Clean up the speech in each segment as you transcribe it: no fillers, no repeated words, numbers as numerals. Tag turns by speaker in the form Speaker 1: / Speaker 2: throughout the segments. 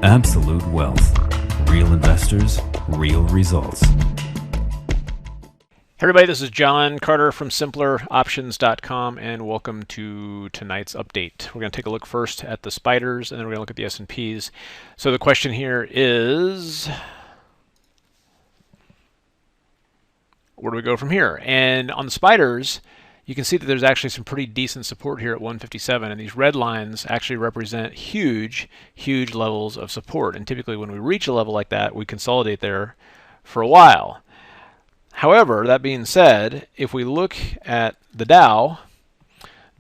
Speaker 1: Absolute wealth. Real investors, real results.
Speaker 2: Hey everybody, this is John Carter from SimplerOptions.com, and welcome to tonight's update. We're going to take a look first at the spiders, and then we're going to look at the S&Ps. So the question here is, where do we go from here? And on the spiders, you can see that there's actually some pretty decent support here at 157, and these red lines actually represent huge levels of support. And typically when we reach a level like that, we consolidate there for a while. However, that being said, if we look at the Dow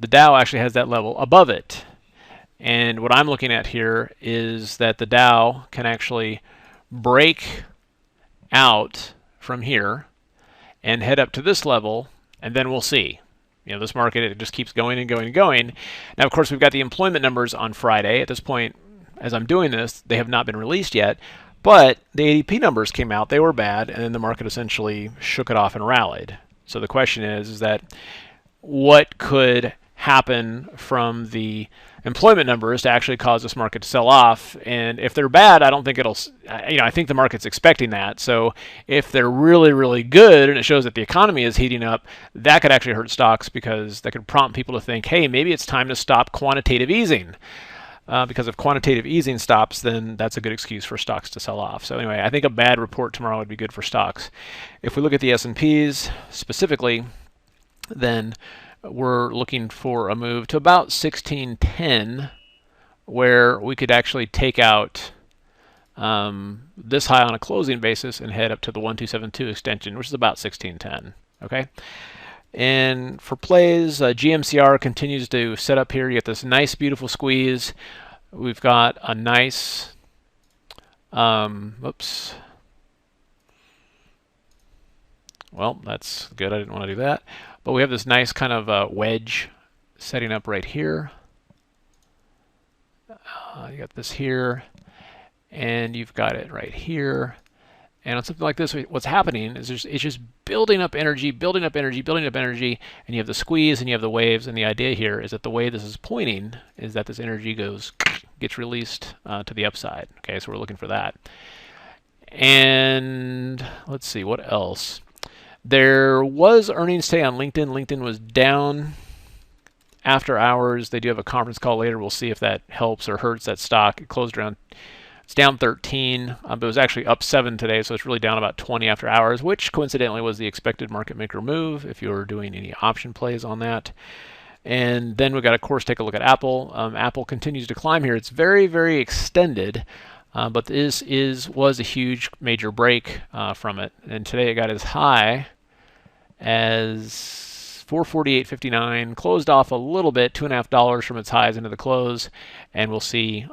Speaker 2: actually has that level above it. And what I'm looking at here is that the Dow can actually break out from here and head up to this level, and then we'll see. You know, this market, it just keeps going and going and going. Now, of course, we've got the employment numbers on Friday. At this point, as I'm doing this, they have not been released yet. But the ADP numbers came out, they were bad, and then the market essentially shook it off and rallied. So the question is that what could happen from the employment numbers to actually cause this market to sell off? And if they're bad, I don't think it'll, I think the market's expecting that. So if they're really good and it shows that the economy is heating up, that could actually hurt stocks because that could prompt people to think, hey, maybe it's time to stop quantitative easing. Because if quantitative easing stops, then that's a good excuse for stocks to sell off. So anyway, I think a bad report tomorrow would be good for stocks. If we look at the S&Ps specifically, then we're looking for a move to about 1610, where we could actually take out this high on a closing basis and head up to the 1272 extension, which is about 1610. Okay. And for plays, GMCR continues to set up here. You get this nice, beautiful squeeze. We've got a nice, oops. Well, that's good. I didn't want to do that. But we have this nice kind of wedge setting up right here. You got this here, and you've got it right here. And on something like this, what's happening is it's just building up energy, building up energy, and you have the squeeze and you have the waves. And the idea here is that the way this is pointing is that this energy gets released to the upside. Okay, so we're looking for that. And let's see, what else? There was earnings today on LinkedIn. LinkedIn was down after hours. They do have a conference call later. We'll see if that helps or hurts that stock. It closed around, it's down 13, but it was actually up 7 today, so it's really down about 20 after hours, which coincidentally was the expected market maker move if you were doing any option plays on that. And then we've got, of course, take a look at Apple. Apple continues to climb here. It's very extended, but this was a huge major break from it. And today it got as high as 448.59, closed off a little bit, $2.50 from its highs into the close, and we'll see.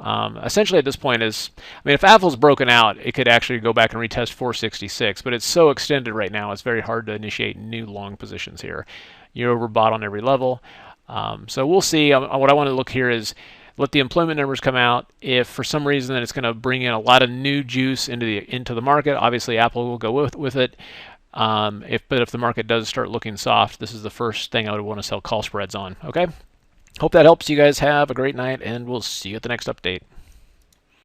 Speaker 2: Essentially at this point is, I mean, if Apple's broken out, it could actually go back and retest 466, but it's so extended right now, it's very hard to initiate new long positions here. You're overbought on every level. So we'll see. What I want to look here is let the employment numbers come out. If for some reason that it's going to bring in a lot of new juice into the market, obviously Apple will go with it. But if the market does start looking soft, this is the first thing I would want to sell call spreads on. Okay? Hope that helps. You guys have a great night, and we'll see you at the next update.